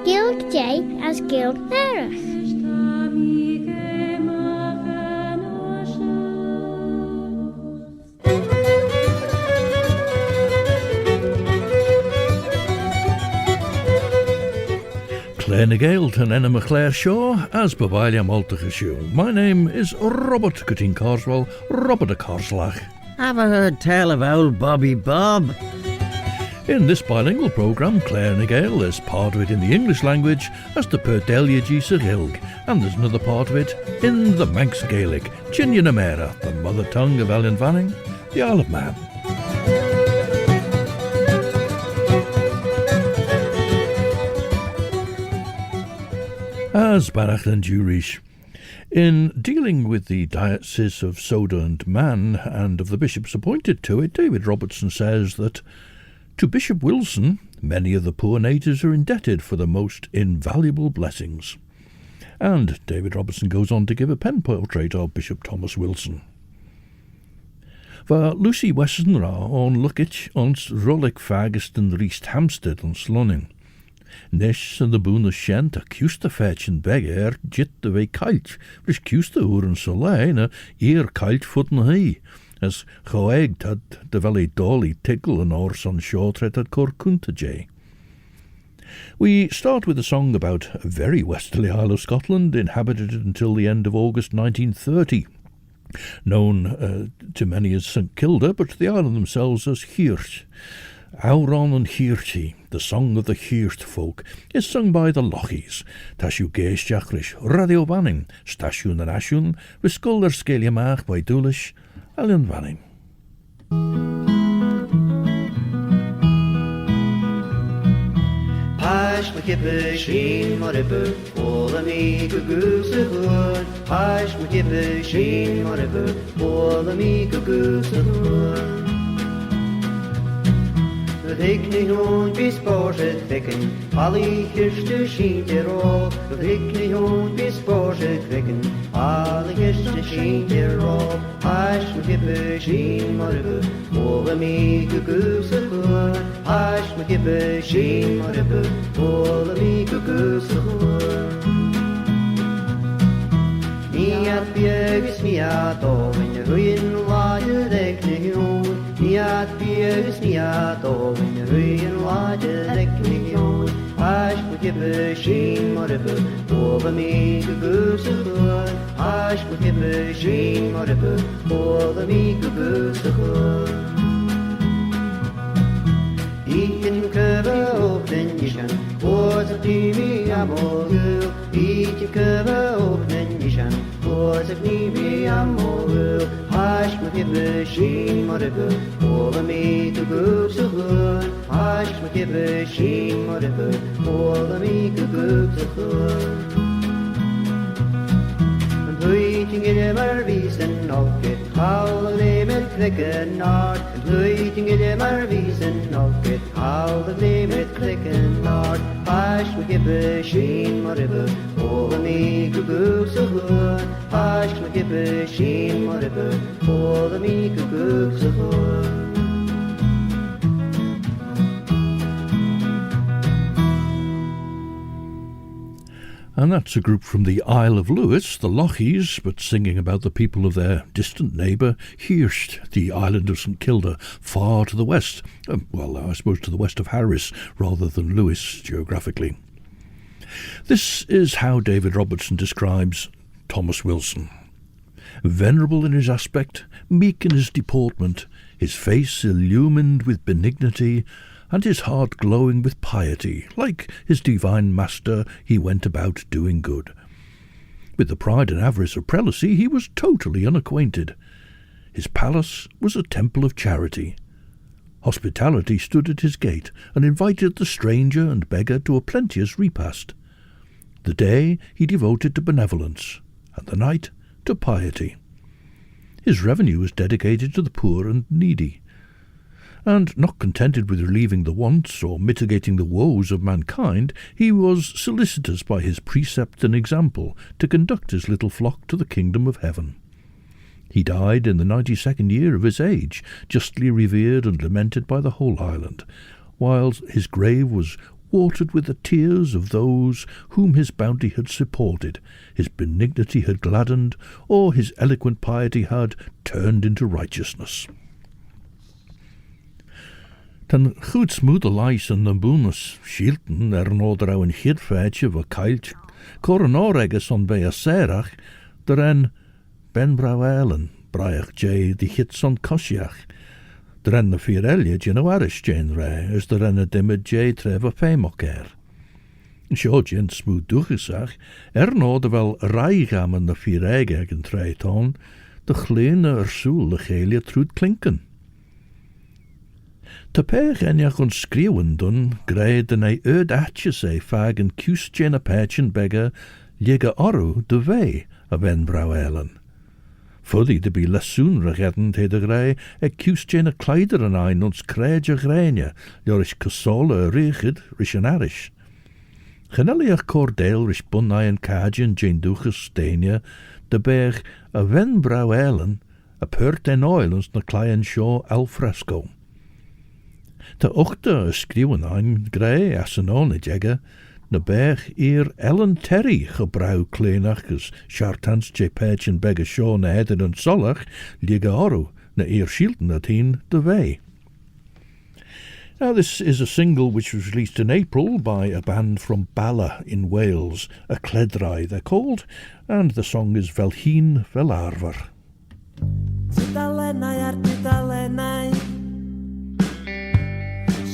Gilg J as Gilg Nerach. Claare na Gael tan enema Claare shoh as Bavalia Maltige show. My name is Robert Cutting Carswell, Robert a Carslach. Have I heard tell of old Bobby Bob? In this bilingual programme, Claare na Gael is part of it in the English language as the Perdelia Sir Hilg, and there's another part of it in the Manx Gaelic, Chinne na Mera, the mother tongue of Ellen Vanning, the Isle of Man. As Barach and Jurish. In dealing with the diocese of Sodor and Man and of the bishops appointed to it, David Robertson says that to Bishop Wilson, many of the poor natives are indebted for the most invaluable blessings. And David Robertson goes on to give a pen portrait of Bishop Thomas Wilson. For Lucy Westenra on Lochich ons rollig fagesten riest Hampstead ons Lonning. Nesh and the boon of Shent a custa fetch and beggar jit the way kalt, which custa uren solein ear kalt footen high, as choeg had the valley dolly tickle and horse on shohtret at Corcunta J. We start with a song about a very westerly Isle of Scotland, inhabited until the end of August 1930. Known to many as St Kilda, but to the island themselves as Cheayrt. Amhran and Hiortaich, the song of the Cheayrt folk, is sung by the LOCHIES, Tashu Geistjachrish, Radio Vanning, Stasiwn and Ashun, Viskulder Skeliamach by Dulish, Ellen Vanning. Pash me kippe sheen moribbe, all me goose a hood. Pash me kippe sheen moribbe, all me goose a hood. Ik niet hoon bespoorget wekken, alle giste schiet erop. Ik niet hoon bespoorget wekken, alle giste schiet erop. Hash me kippe sheen moribbe, all me goose a hood. Hash me kippe sheen moribbe, all me goose a hood. Niat biegus miat oven, ruin laaie dek niet hoon. Niat biegus miat oven, ruin laaie dek niet hoon. Hash me kippe sheen moribbe, all me goose a hood. Hash me kippe sheen moribbe, all me goose a hood. Ik kan cover open nishan, was a TV amorgul. Ik kan cover open nishan, was a TV amorgul. Hash me kippe sheen moribbe, all me goose a hood. Hash me kippe sheen moribbe, all me goose a hood. Uiting in de marvisen nog het houde met klikken naart. Uiting in de marvisen nog het houde met klikken naart. Hash me kippe sheen moribbe, all me goose a hood. Hash me kippe sheen moribbe, all me goose a hood. And that's a group from the Isle of Lewis, the LOCHIES, but singing about the people of their distant neighbour, Cheayrt, the island of St Kilda, far to the west. Well, I suppose to the west of Harris, rather than Lewis, geographically. This is how David Robertson describes Thomas Wilson. Venerable in his aspect, meek in his deportment, his face illumined with benignity, and his heart glowing with piety. Like his divine master, he went about doing good. With the pride and avarice of prelacy, he was totally unacquainted. His palace was a temple of charity. Hospitality stood at his gate, and invited the stranger and beggar to a plenteous repast. The day he devoted to benevolence, and the night to piety. His revenue was dedicated to the poor and needy. and not contented with relieving the wants or mitigating the woes of mankind, he was solicitous by his precept and example to conduct his little flock to the kingdom of heaven. He died in the 92nd year of his age, justly revered and lamented by the whole island, while his grave was watered with the tears of those whom his bounty had supported, his benignity had gladdened, or his eloquent piety had turned into righteousness. Tan goed smoede lais en namboonus shielten nôd een Hiortaich of a Hiortaich, coronoregus on bij a serach, en benbrawelen, braich jay die hits on kosjach, en de vierelje genoaris jane rei, as en a dimmed jay treva pemoker. Shoh jyn smoed doegesag, nôd wel rijgam en de vierege en treiton, de chleene soel de gelie trud klinken. Te pech enjach ons schreeuwen doen, greid en hij atjes vaag en kius jene pechen begge, ligge oru de wei a benbrawelen. Fuddy de be lessoen regeddend he de grei, kius jene kleideren ein ons kreidje greinje, jorish kasole richid rishanarish. Genelliach cordeel rish bunai en kajen jane duches steenje, de berg a benbrawelen, a pert en oil ons na klein show al fresco. Te ochte schreeuwen aan grei as een onedjegge, na berg Ellen Terry gebruik kleinachjes, chartans je pechen begge show na heden en solach, ligge oru, na shielten at heen de wei. Now this is a single which was released in April by a band from Bala in Wales, a CLEDRAU they're called, and the song is Fel hyn fel arfer. Tudalenau ar tudalenau,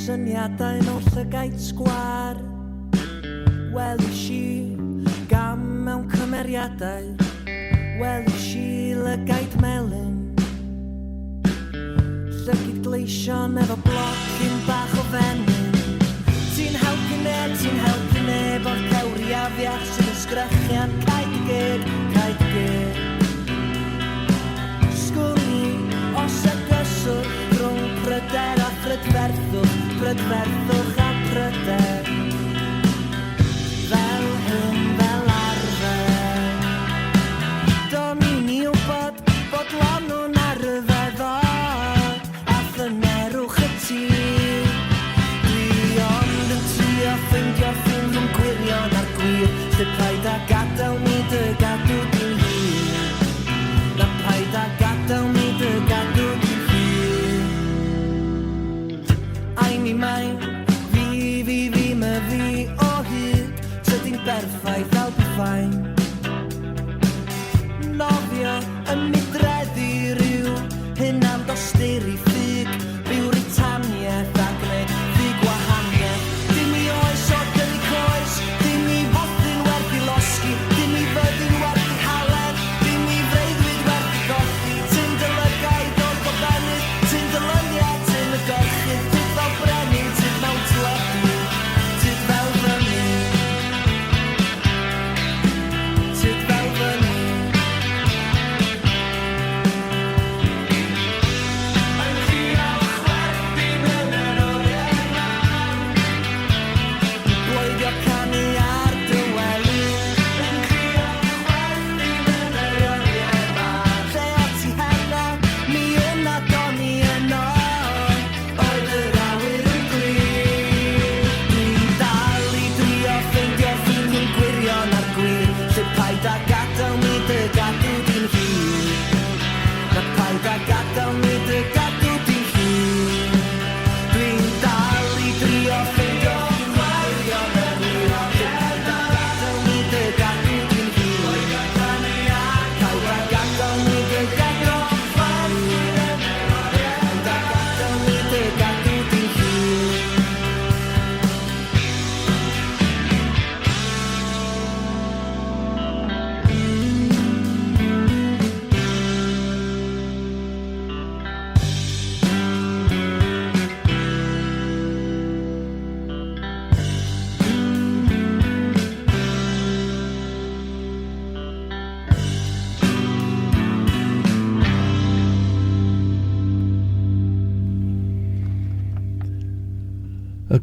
syniadau'n wrth y gaid sgwar, welis i gam mewn cymeriadau, welis i lygaid melyn, llygid gleision efo blocyn bach o fenyn. Ti'n helpu neb o'r cawri afiach sy'n ysgrychian caid y geg. Sgwni os y gyswr rhwng pryder a prydferthwch a pryder. Fel hyn, fel arfer. Do'n i'n i wybod bod lanw'n arfeddol a thynerwch y tŷ. Dwi ond yn trio ffeindio ffyn rhwng gwirion a'r gwir, sydd paid a gadael ni dy gadw di'n hir. Na paid a gadael ni dy gadw di'n hir. Ai mi mai, fi, my fi o hyd, tydi'n berffaith fel biffain. Nofio yn midreddu rhyw, hynna'n dostur i ffug, Bywritaniaeth ac neu ffug gwahaniaeth. Dim i oes o dynnu coes, dim i fodyn werth i losgi, dim i fyddyn werth i halen, dim i freuddwyd werth i golli. Ti'n dylygaid o'r gobennydd, ti'n dylyniad, ti'n y gorchydd, ti'n fel brenin, ti'n mewn tyledu, ti'n fel fyny.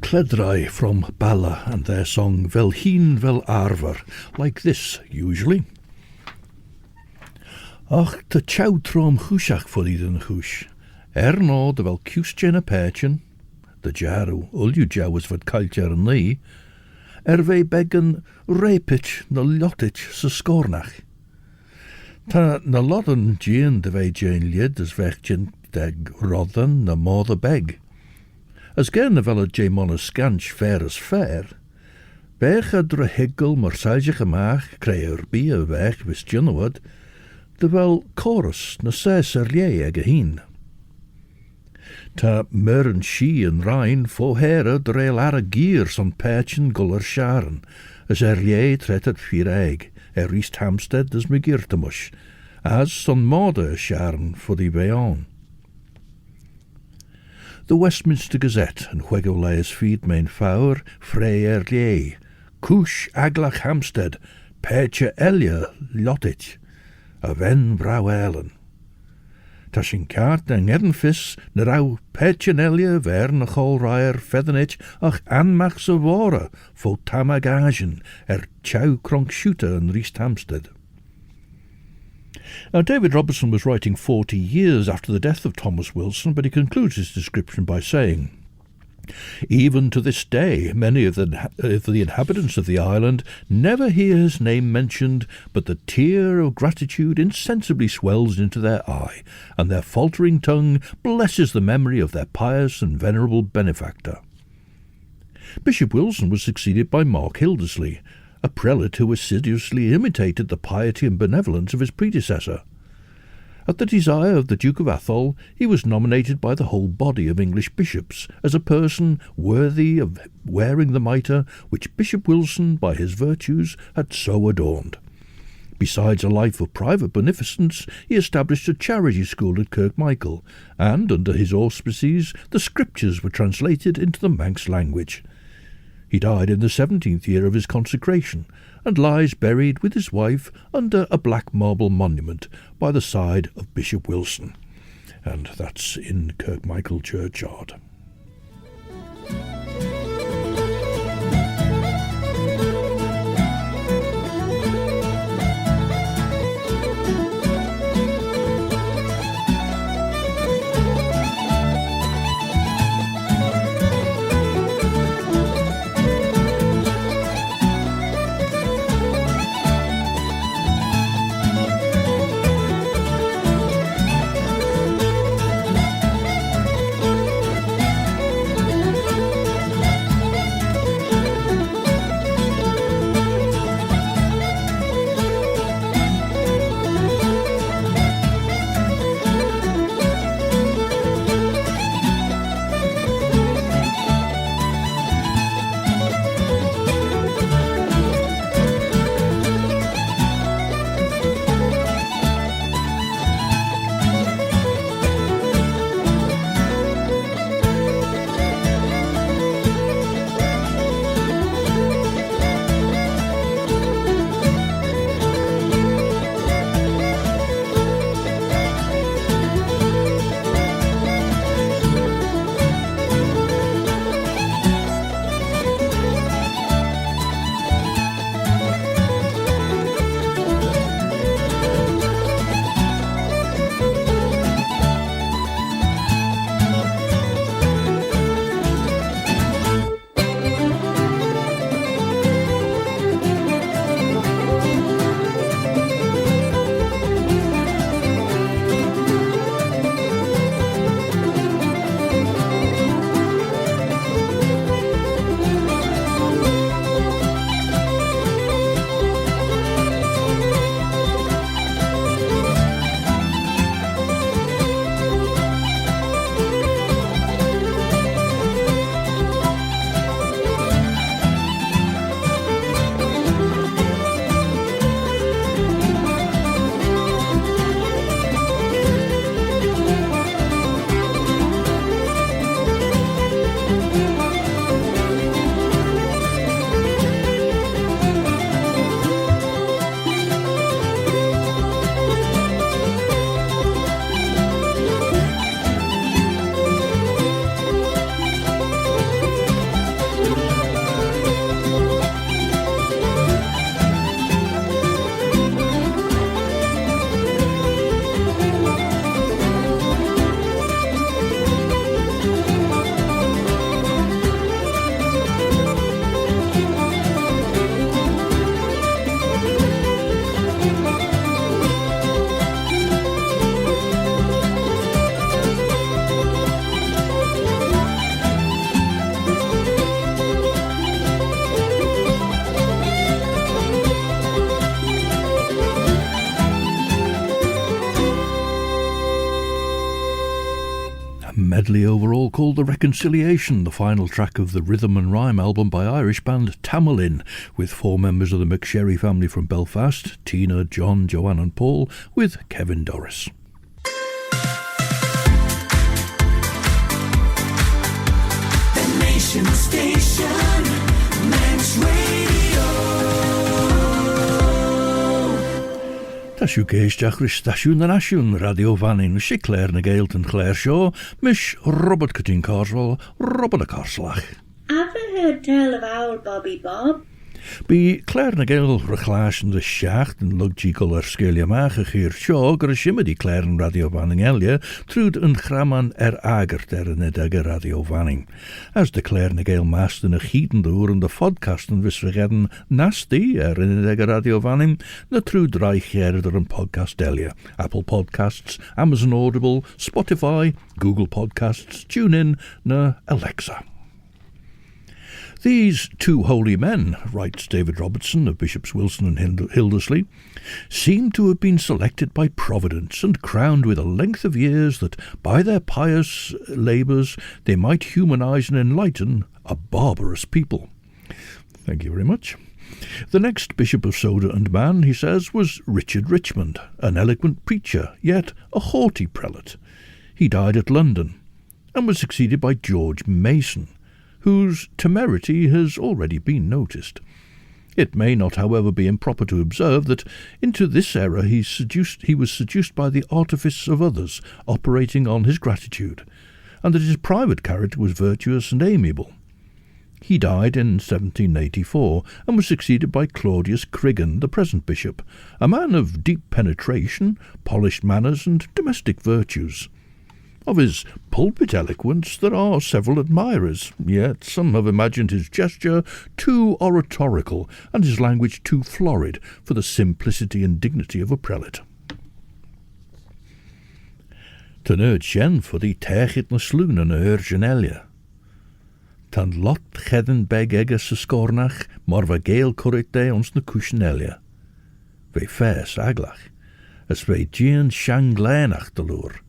CLEDRAU from Bala and their song Vel Heen Vel Arfer, like this usually. Ach, te chowtrom chushach fodid yn chush. No de vel cwstjen a perchen, de jaru ulju jawas vad kaltjar yn ni, ve beggen repich na lottich sa skornach. Ta na lodden gien de ve jane lid as vechtjen deg rodden na mother beg. As gerne vel a jamon a scanch fair as fair, bech a dre higgel marsalje gemach, creër bi a weg wis junawad, de vel chorus na ses lie ege heen. Ta meuren she en Rijn fo here dreel ar a giers on perchen guller sharen, as lie tret at vier egg, riest Hampstead as me girtemush, as son morde sharen for die beon. The Westminster Gazette and Huegolaes feed main fower, frey lie, Cush aglach Hampstead, perche elia lottich, a ven brouwelen. Tashin kaart en edenvis, na rauw perchenelia ver na cholraier feathenich, ach anmach se wore, fo tamagagen, chow kronk shooter en Riest Hampstead. Now, David Robertson was writing 40 years after the death of Thomas Wilson, but he concludes his description by saying, "Even to this day, many of the inhabitants of the island never hear his name mentioned, but the tear of gratitude insensibly swells into their eye, and their faltering tongue blesses the memory of their pious and venerable benefactor." Bishop Wilson was succeeded by Mark Hildesley, a prelate who assiduously imitated the piety and benevolence of his predecessor. At the desire of the Duke of Atholl, he was nominated by the whole body of English bishops as a person worthy of wearing the mitre which Bishop Wilson, by his virtues, had so adorned. Besides a life of private beneficence, he established a charity school at Kirkmichael, and, under his auspices, the Scriptures were translated into the Manx language. He died in the 17th year of his consecration, and lies buried with his wife under a black marble monument by the side of Bishop Wilson. And that's in Kirkmichael churchyard. medley overall called The Reconciliation, the final track of the rhythm and rhyme album by Irish band TAMALIN, with 4 members of the McSherry family from Belfast, Tina, John, Joanne and Paul, with Kevin Doris. The Nation Station, Men's Radio. Tashu géisteach ris stasiwn na nasiwn radio fannin si Claare na Gael and Claare shoh, mish Robert Cutting Carswell, Robert a Carslach. Have you heard tell of old Bobby Bob? Bí Claare na Gael rechlaasn de sjacht en lugji golar skelia mache hier shoh gur shimedi Claare en radio vanning elje trud een graman agert in edege radio vanning. As de Claare na Gael masten a gieten de hoeren de podcasten wis vergedden nasty in edege radio vanning na trud reich een podcast elje. Apple Podcasts, Amazon Audible, Spotify, Google Podcasts, TuneIn na Alexa. These 2 holy men, writes David Robertson of Bishops Wilson and Hildesley, seem to have been selected by Providence and crowned with a length of years that by their pious labours they might humanise and enlighten a barbarous people. Thank you very much. The next Bishop of Sodor and Man, he says, was Richard Richmond, an eloquent preacher, yet a haughty prelate. He died at London, and was succeeded by George Mason, whose temerity has already been noticed. It may not, however, be improper to observe that into this error he was seduced by the artifice of others operating on his gratitude, and that his private character was virtuous and amiable. He died in 1784, and was succeeded by Claudius Crigan, the present bishop, a man of deep penetration, polished manners, and domestic virtues. Of his pulpit eloquence there are several admirers, yet some have imagined his gesture too oratorical and his language too florid for the simplicity and dignity of a prelate. Ten shen for the techit na sloon na urgenelia. Tan lot cheden beg ege sa scornach, mar va Gael currit de ons na cushinelia. Ve fes aglach, as ve gian shanglenach de loor.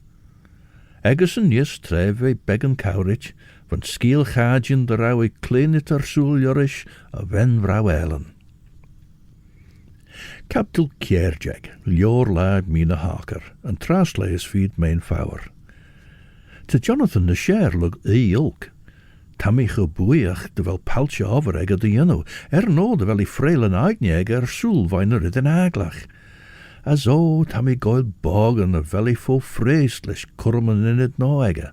Egerson jes treve beggen cowrich, van skiel chadjen de rauwe kleiniter soeljorish a ven vrouwelen. Captal Kierjeg, lior lad Mina Harker, en trasleis feed main fower. Te Jonathan de share lug ilk. Tammy gebuiach de wel paltje overegger de junno, no de wel I frelen uitnjeger soel weiner in aglach. As o Tammy goil bogen a velly fo vreeslich kurmen in het noege.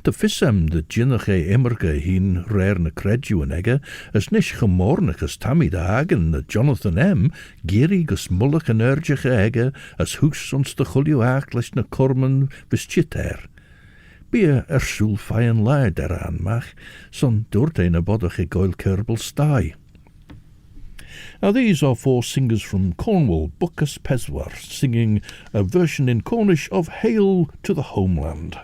De fissem de ginnige immerge hien rare na Creggyn en egge, as nish gemornig as Tammy dh'agan na Jonathan M, gierig as mullig en urgige egge, as hoes ons de gulju achtlich na kurmen vis cheayrt. Bia soel feien laid eraan mag, son doort een boddige goil kerbel stai. Now these are 4 singers from Cornwall, BUCCAS Peswar, singing a version in Cornish of Hayl to the Homeland.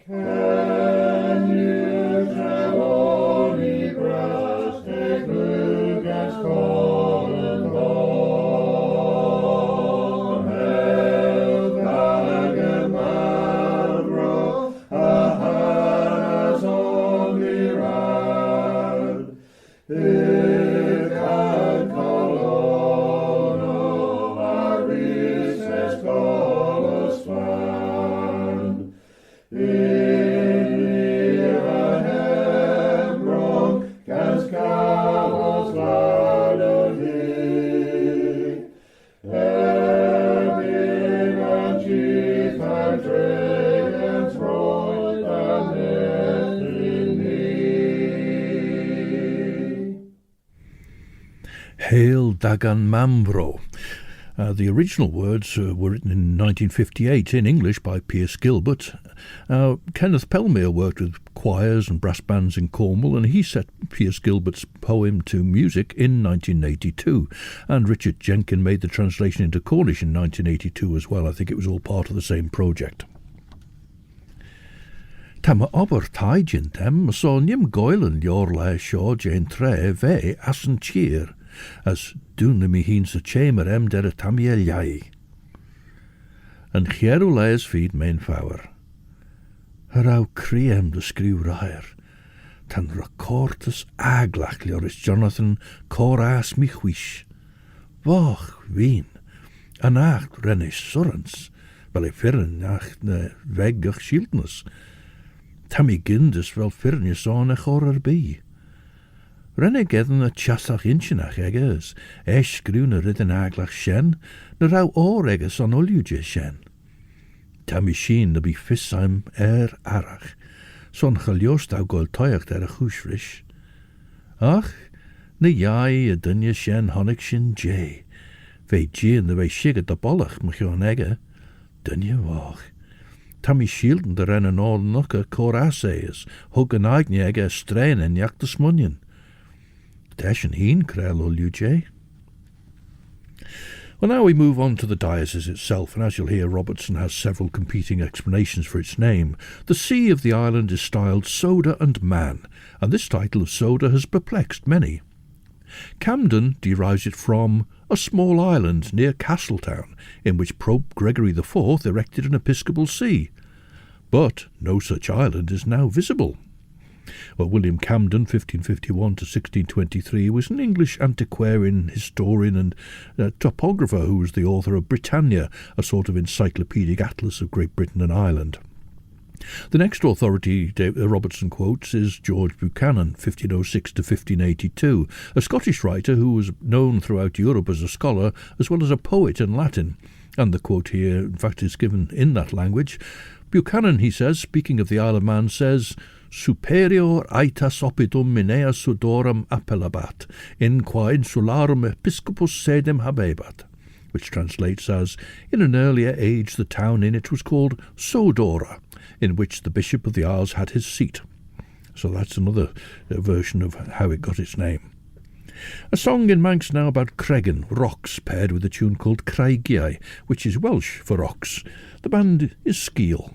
Can Hayl, dh'agan, mammvro. The original words were written in 1958 in English by Piers Gilbert. Kenneth Pelmere worked with choirs and brass bands in Cornwall, and he set Piers Gilbert's poem to music in 1982. And Richard Jenkin made the translation into Cornish in 1982 as well. I think it was all part of the same project. Tama Obertaich in them, so nim goilen your shoh jane tre ve as an cheayrt, as doen de miheen se chamber der tamiel and Chiero lees feed main fower. Herau criem de screw raer, tan recortus aglach lioris Jonathan coras mi huish. Vach wien, an acht rennish surrens, wel firren acht ne weggach shieldness. Tammy gindus wel firren je son a chorer bi. Renne gedden a chasach inchinach eggers, esh gruna ridden aglach shen, na rau or eggers on oluje shen. Tammy sheen na be fissheim arach, son chaliost au gol toyach a chushrish. Ach, na jai a dunje shen honig shin jay, ve jean the way shigget the bollach mchion egger, dunje wach. Tammy shielden the rennen all nucka corassees, hug an aigne egger strain en jak de smunyon. Tashin heen krel oluje. Well, now we move on to the diocese itself, and as you'll hear, Robertson has several competing explanations for its name. The see of the island is styled Sodor and Man, and this title of Sodor has perplexed many. Camden derives it from a small island near Castletown, in which Pope Gregory IV erected an episcopal see. But no such island is now visible. Well, William Camden, 1551 to 1623, was an English antiquarian, historian and topographer who was the author of Britannia, a sort of encyclopedic atlas of Great Britain and Ireland. The next authority Robertson quotes is George Buchanan, 1506 to 1582, a Scottish writer who was known throughout Europe as a scholar as well as a poet in Latin. And the quote here, in fact, is given in that language. Buchanan, he says, speaking of the Isle of Man, says, Superior aetas oppidum minea sudorum appellabat, in qua insularum episcopus sedem habebat, which translates as, in an earlier age the town in it was called Sodora, in which the Bishop of the Isles had his seat. So that's another version of how it got its name. A song in Manx now about Creggyn, rocks, paired with a tune called Creggyn, which is Welsh for rocks. The band is SKEEAL.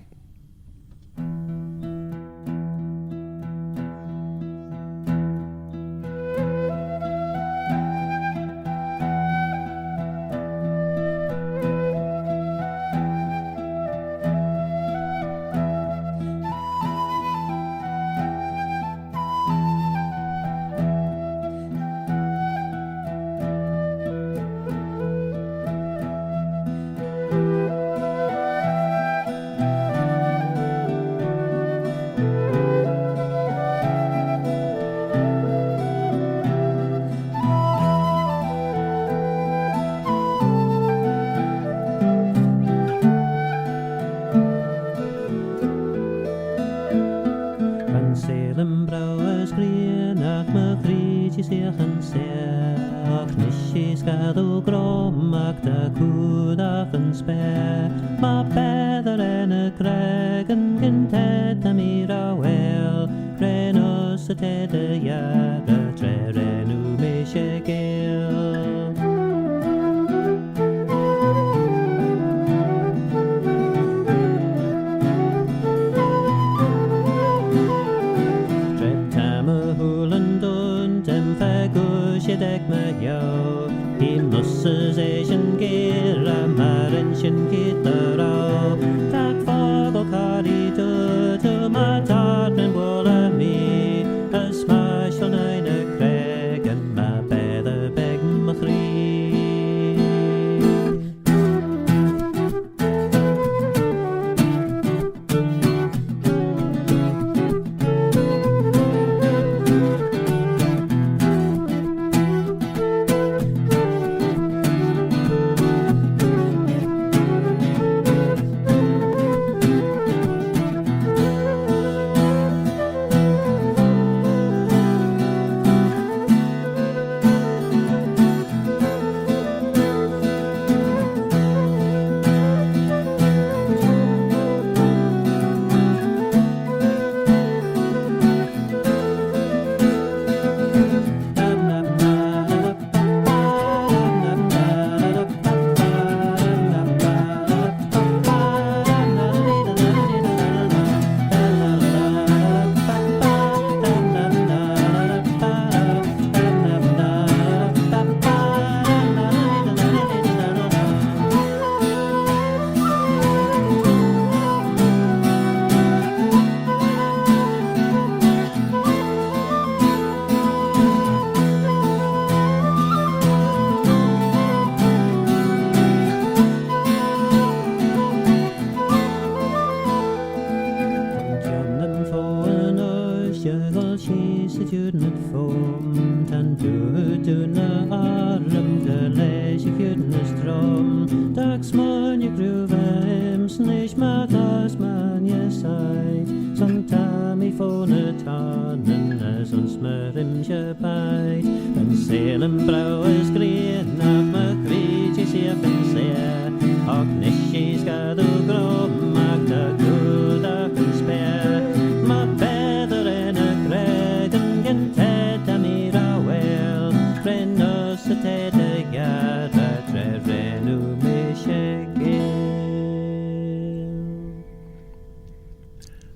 sy diwrnod ffwm, tan dŵr na arlym, dy leis I fiwrnod strom, dag smon I grwfa emsnys matas man iesaid, son tam I ffôn y tanen, as on smyrym siabaid, yn sel yn braw ysgrien, ag ma gryd I siaf yn ser, og nes I sgadw grom, ag da gwrdd ac yn sper, ma bedr yn y Creggyn, gen ted am i'r awel, frenos y ted y gar, a dref renw misegil.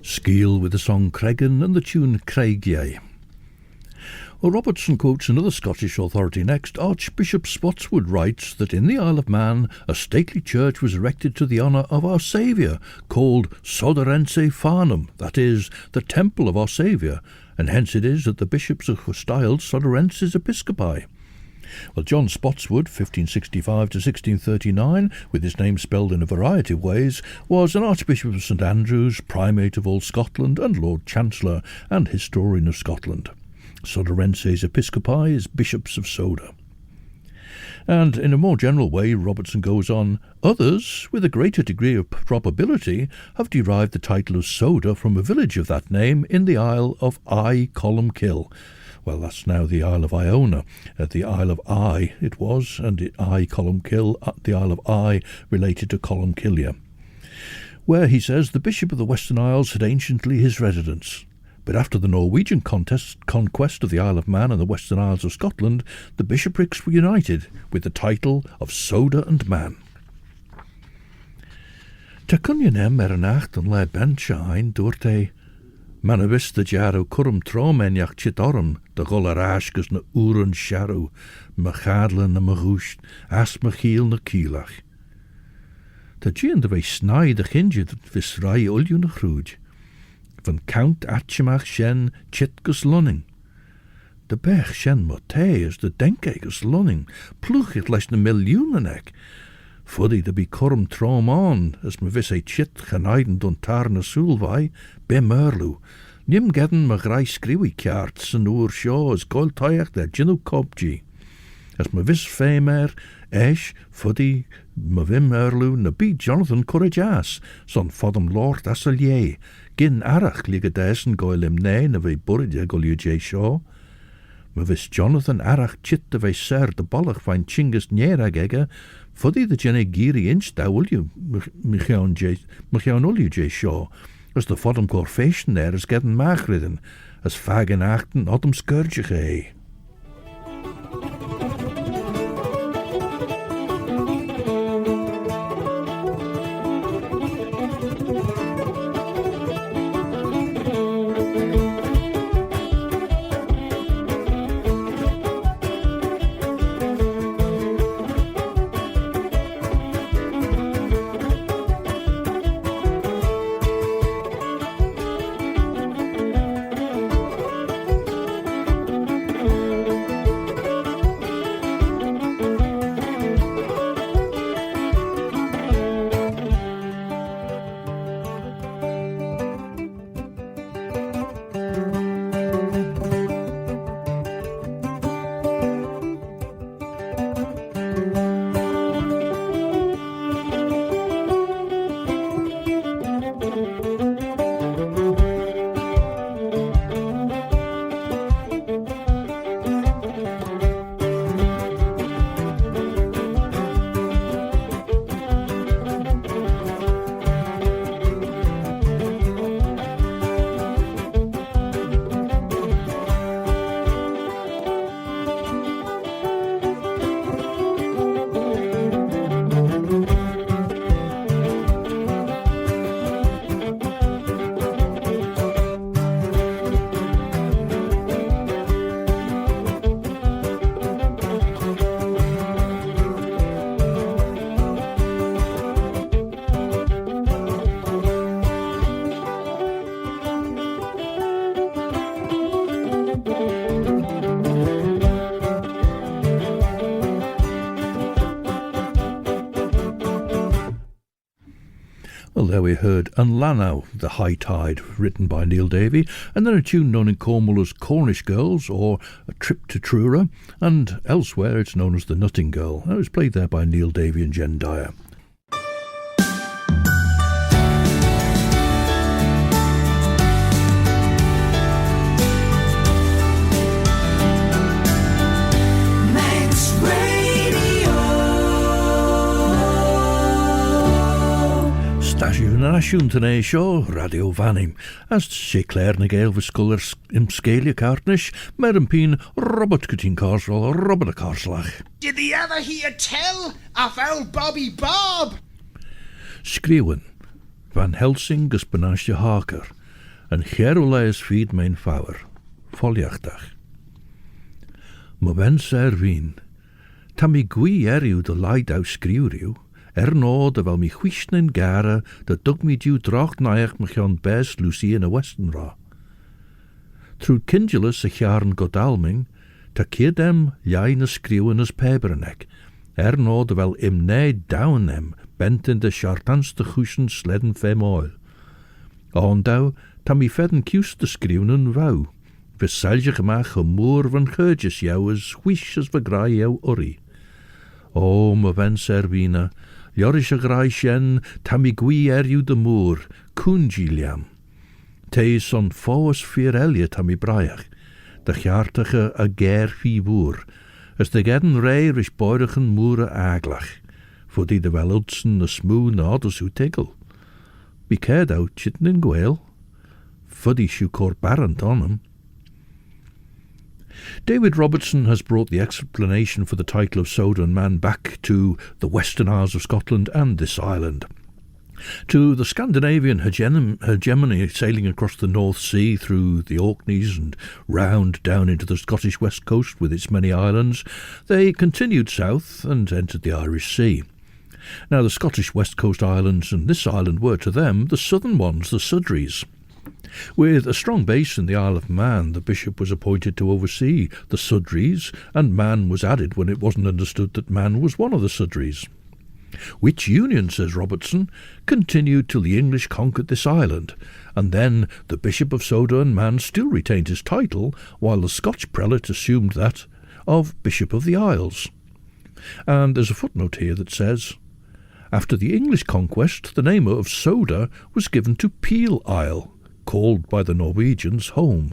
SKEEAL with the song Creggyn and the tune Creggyn. Well, Robertson quotes another Scottish authority next. Archbishop Spotswood writes that in the Isle of Man a stately church was erected to the honour of our Saviour, called Sodor and Man, that is, the Temple of our Saviour, and hence it is that the bishops are styled Sodorenses Episcopi. Well, John Spotswood, 1565 to 1639, with his name spelled in a variety of ways, was an Archbishop of St Andrews, Primate of all Scotland, and Lord Chancellor, and Historian of Scotland. Sodorenses Episcopi is bishops of Sodor. And in a more general way, Robertson goes on, others, with a greater degree of probability, have derived the title of Sodor from a village of that name in the Isle of Columkill. Well, that's now the Isle of Iona. At the Isle of it was, and Columkill, the Isle of related to Columkillia, where, he says, the Bishop of the Western Isles had anciently his residence. But after the Norwegian conquest of the Isle of Man and the Western Isles of Scotland, the bishoprics were united with the title of Sodor and Man. Ta cynionem nacht yn le benchain dwrte manabis de jaro curum tromeniach chitorum de golarashkas na uren sharu machadlen na magoost as machiel na kielach. Ta gien de vei snai de ginje vis rai ulju na groej. Van Count Atchemach shen chitgus lunning. De berg shen mote is de denkegus lunning, ploeg het les na miljoenenek. Fuddy de be corrum trom on, as me vis chit genaiden don tarne soelwai, be merlu. Nim gedden me grij skriwi kiaurt en oer shoh as goltoyach der ginu kobji. As me vis femer, esh, fuddy, me vim merlu, na be Jonathan Courageas, son fodum Lord Aselier, gin arach liga desen goilim ne na vei burridja golju shoh. Me vis Jonathan arach chit de vei ser de bollach vain chingus nierag ege, fuddy de jene giri inch da ulju, michion ulju shoh, as de fodum corfation there is getting machriden, as fagen achten odum scourge hei. there we heard Llanw, The High Tide, written by Neil Davey, and then a tune known in Cornwall as Cornish Girls, or A Trip to Trura, and elsewhere it's known as The Nutting Girl. It was played there by Neil Davey and Jen Dyer. Stasiwn yn asiwn tyn ei show, Radio Fanim, as sé Claare na Gael fysgol'r skelia cartnish, mer yn pyn Robert Gytyn Carswell, Robert y Carslach. Did the ever hear tell of old Bobby Bob? Sgriwen, van Helsing gus Mina Harker, en Gerolaes feed mijn fawr, foliachtach. Ma wens wien, tam I gwi eriw de leid au skriwriw, nôd fel mi chwisnyn gara de dug mi diw drocht naich mich an bes Lucy Westenra. Trwy Kindulus y chiarn godalming, ta kiedem liain y skriwen as pebernek, nôd fel imne downem bent in de chartans de chwysn sleden fem oil. Ondau, ta mi fedden kius de skriwen vau, vis selje gemach moer van geurtjes jou as chwish as vergraai jou orri. O, ma wens wina, Joris a grai shen, tam I gwi eriw de moor, cwngiliam. Te son fawes fyr elia tam I braiach, de cheayrt a ger fi boer, as de gedden rei rish boirigen moere aglach, voor die de wel udsen na smoe naders u tegel. Bi cared out chitten in Gael, fuddy shoe cor barrant on him. David Robertson has brought the explanation for the title of Sodor and Man back to the Western Isles of Scotland and this island. To the Scandinavian hegemony sailing across the North Sea through the Orkneys and round down into the Scottish west coast with its many islands, they continued south and entered the Irish Sea. Now the Scottish west coast islands and this island were to them the southern ones, the Sudreys. With a strong base in the Isle of Man, the bishop was appointed to oversee the Sudreys, and Man was added when it wasn't understood that Man was one of the Sudreys. Which union, says Robertson, continued till the English conquered this island, and then the Bishop of Sodor and Man still retained his title, while the Scotch prelate assumed that of Bishop of the Isles. And there's a footnote here that says, after the English conquest, the name of Sodor was given to Peel Isle, called by the Norwegians home,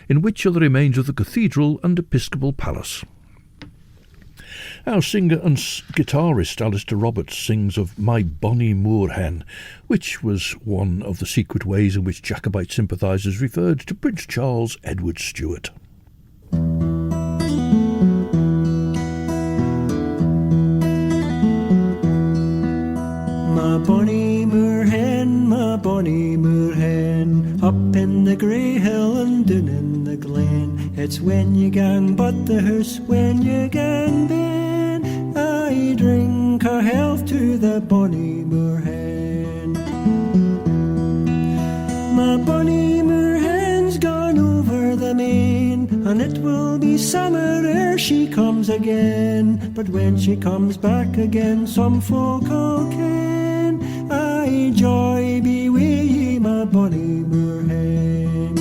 in which are the remains of the cathedral and episcopal palace. Our singer and guitarist Alistair Roberts sings of My Bonnie Moorhen, which was one of the secret ways in which Jacobite sympathisers referred to Prince Charles Edward Stuart. My bonny moorhen, up in the grey hill and down in the glen. It's when you gang but the house, when you gang ben. I drink her health to the bonny moorhen. My bonny moorhen's gone over the main, and it will be summer ere she comes again. But when she comes back again, some folk'll ken. I joy be wi' ye, my bonny moorhen.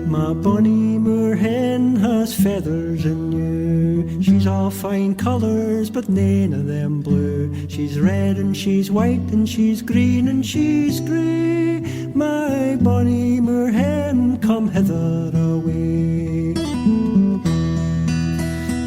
My bonny moorhen has feathers and new. She's all fine colours, but none of them blue. She's red and she's white and she's green and she's grey. My bonny moorhen, come hither away.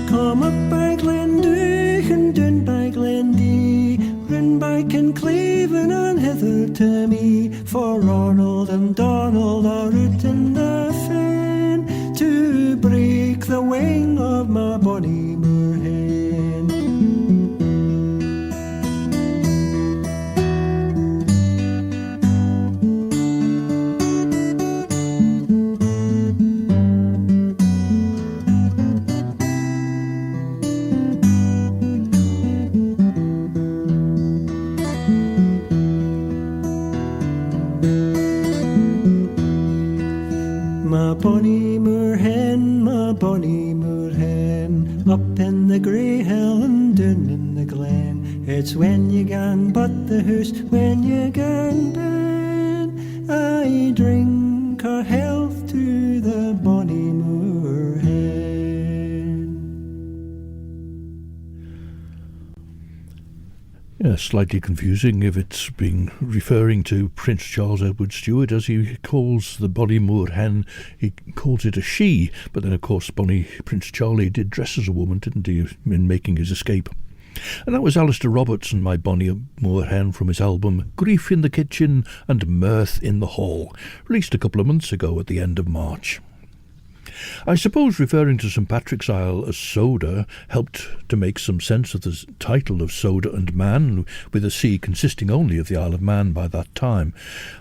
Come up by Glendhu and down by Glendee, round by Kincleven and hither to me. For Arnold and Donald are out in the fen to break the wing of my bonny moorhen. bonny moor hen, my bonny moor hen, up in the grey hill and down in the glen. It's when you gang but the hoose, when you gang ben. I drink our health to the bonny moor hen. Yeah, slightly confusing if it's being referring to Prince Charles Edward Stuart, as he calls the bonny moor hen, he calls it a she, but then of course bonny Prince Charlie did dress as a woman, didn't he, in making his escape. And that was Alistair Robertson, my bonny moor hen, from his album Grief in the Kitchen and Mirth in the Hall, released a couple of months ago at the end of March. I suppose referring to St Patrick's Isle as Sodor helped to make some sense of the title of Sodor and Man, with a sea consisting only of the Isle of Man by that time,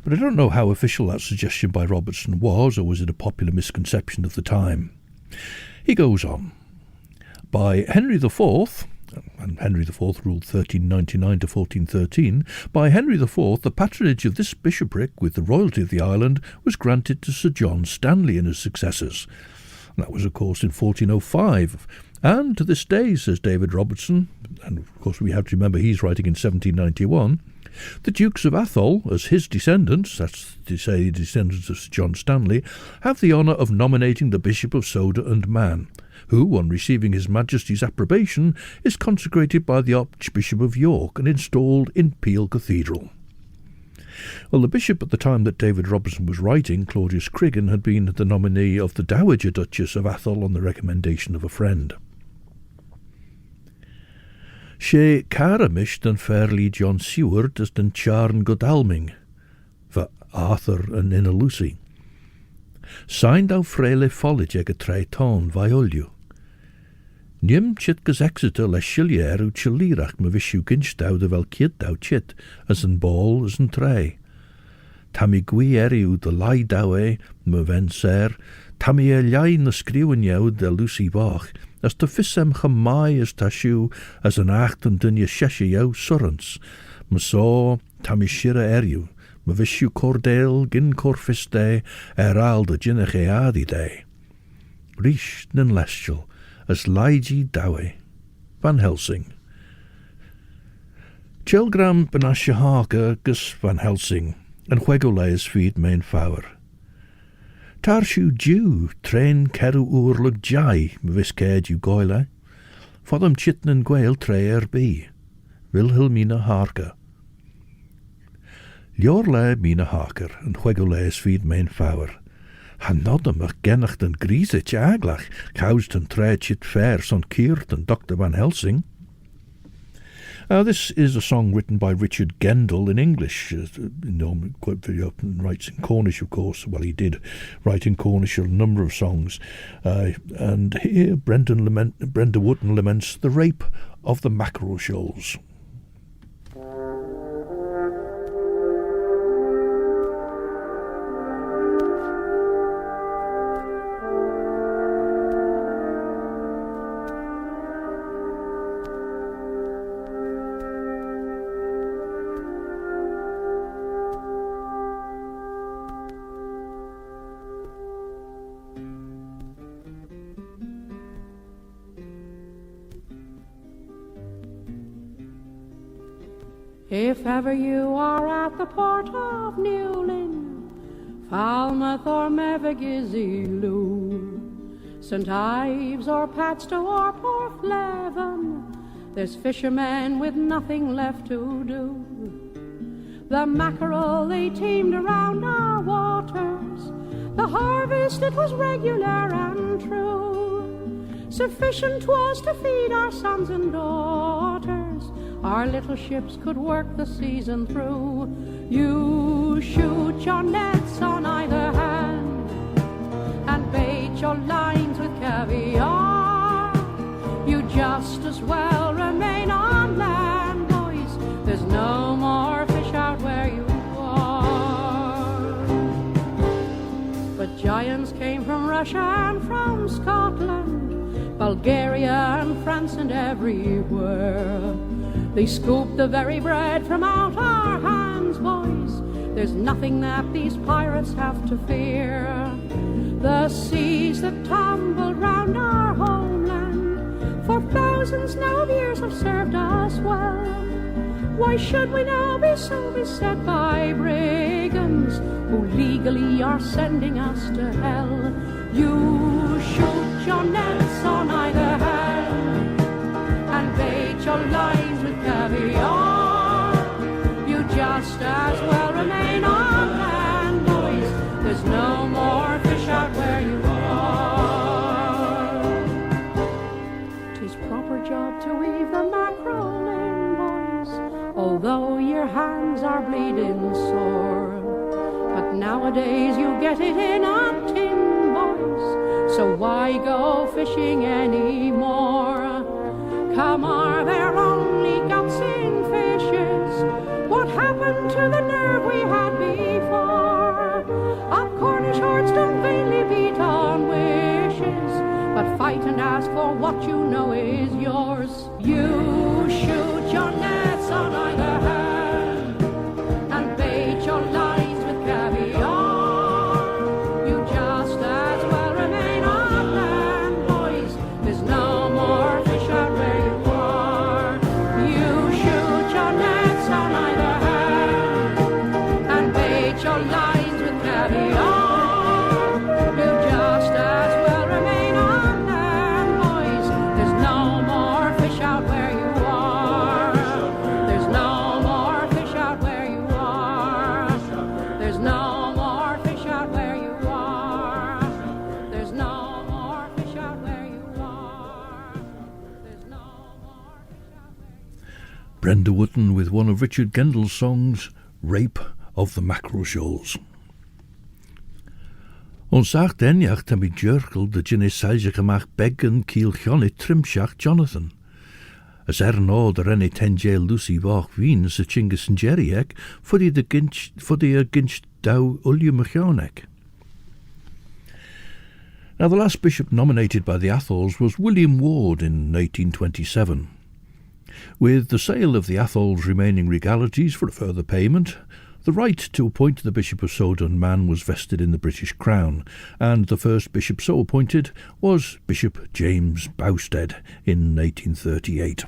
but I don't know how official that suggestion by Robertson was, or was it a popular misconception of the time. He goes on. By Henry IV, and Henry IV ruled 1399 to 1413, by Henry IV the patronage of this bishopric with the royalty of the island was granted to Sir John Stanley and his successors. And that was of course in 1405, and to this day, says David Robertson, and of course we have to remember he's writing in 1791, the Dukes of Atholl, as his descendants, that's to say descendants of Sir John Stanley, have the honour of nominating the Bishop of Sodor and Man, who, on receiving His Majesty's approbation, is consecrated by the Archbishop of York and installed in Peel Cathedral. Well, the bishop at the time that David Robertson was writing, Claudius Crigan, had been the nominee of the Dowager Duchess of Atholl on the recommendation of a friend. She caramish den fairly John Seward as den Charn Godalming, for Arthur and Inna Lucy. Sein thou frele follage ag a tre ton violio. Nim chit gas Exeter le chilier u chilirach me vishu ginstau de vel kid dau chit, as an ball as an tre. Tammy gui eriu de lai dawe me venser, tammy liai na skriwen jou de Lucy Bach, as te fissem chamai as tashu as an achten dunje sheshe jou surrens, me so tammy shira eriu, me vishu cordel gin corfiste al de jinnege adi de. Rish nen lestial, as Laiji Dawe, Van Helsing. Chilgram Mina Harker gus Van Helsing, and Huegoleis feed main fower. Tarshu Jew, train keru oorlug jai, visked you goile, for them chitten and Gael treer be, Wilhelmina Harker. Liorle Mina Harker, and Huegoleis feed main fower. Han nodden mag gennacht en griezet jaglach, kaust en treedje fair son CLEDRAU and Dr. Van Helsing. This is a song written by Richard Gendel in English. Quite very often writes in Cornish, of course. Well, he did write in Cornish a number of songs. And here Brenda Wootton laments the rape of the mackerel shoals. If ever you are at the port of Newlyn, Falmouth or Mevagiziloo, St Ives or Padstow or Porthleven, there's fishermen with nothing left to do. The mackerel they teemed around our waters, the harvest it was regular and true. Sufficient was to feed our sons and daughters, our little ships could work the season through. You shoot your nets on either hand and bait your lines with caviar. You just as well remain on land, boys. There's no more fish out where you are. But giants came from Russia and from Scotland, Bulgaria and France and everywhere. They scooped the very bread from out our hands, boys. There's nothing that these pirates have to fear. The seas that tumble round our homeland for thousands now of years have served us well. Why should we now be so beset by brigands who legally are sending us to hell? You shoot your nets on either hand and bait your lines with caviar. You just as well remain on land, boys. There's no more fish out where you are. 'Tis proper job to weave the mackerel in, boys, although your hands are bleeding sore. But nowadays you get it in a tin, boys, so why go fishing anymore? Come, are there only guts in fishes? What happened to the nerve we had before? Up Cornish hearts don't vainly beat on wishes, but fight and ask for what you know is yours. You shoot your nets on either hand and bait your lines with caviar. You just as well remain on land, boys. There's no more fish out where you are. You shoot your nets on either hand and bait your lines with caviar. You just as well remain on land, boys. There's no more fish out where you are. There's no more fish out where you are. There's no more fish out where you are. There's no more fish out where you are. There's no more fish out where you are. Brenda Wootton with one of Richard Gendel's songs, Rape of the Mackerel Shoals. Ons sagt enjach tam I jerkel de jinne seilje gemach beggen kiel Johnny trimshach Jonathan. As no de renne tenje Lucy wach wien se chingus en jerryek for die ginch dou uljumachionek. Now the last bishop nominated by the Atholls was William Ward in 1827. With the sale of the Atholls' remaining regalities for a further payment, the right to appoint the Bishop of Sodor and Man was vested in the British Crown, and the first bishop so appointed was Bishop James Bowstead in 1838.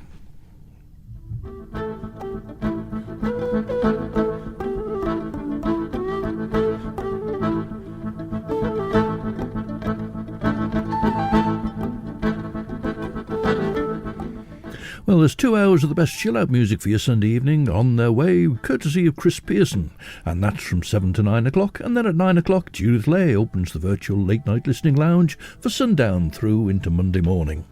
Well, there's 2 hours of the best chill-out music for your Sunday evening on their way, courtesy of Chris Pearson, and that's from 7 to 9 o'clock, and then at 9 o'clock Judith Lay opens the virtual late-night listening lounge for sundown through into Monday morning.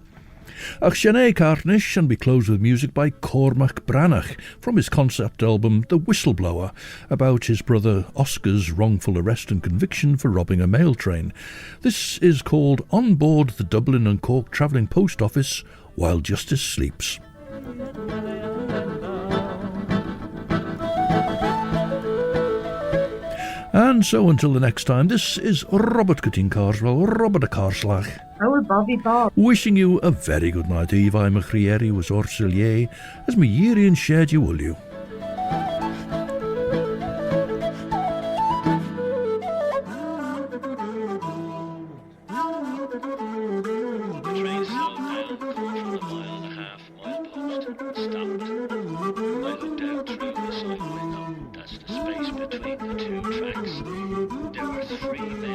Ach Sinead Carnish and be closed with music by Cormac Branagh from his concept album The Whistleblower, about his brother Oscar's wrongful arrest and conviction for robbing a mail train. This is called On Board the Dublin and Cork Travelling Post Office While Justice Sleeps. And so until the next time, this is Robert Cutting Carswell, Robert a Carslach. Oh, Bobby Bob. Wishing you a very good night. Eve I'm a Creggyn was Orsilier, as me Yiri and shared you will you. Towards the driver.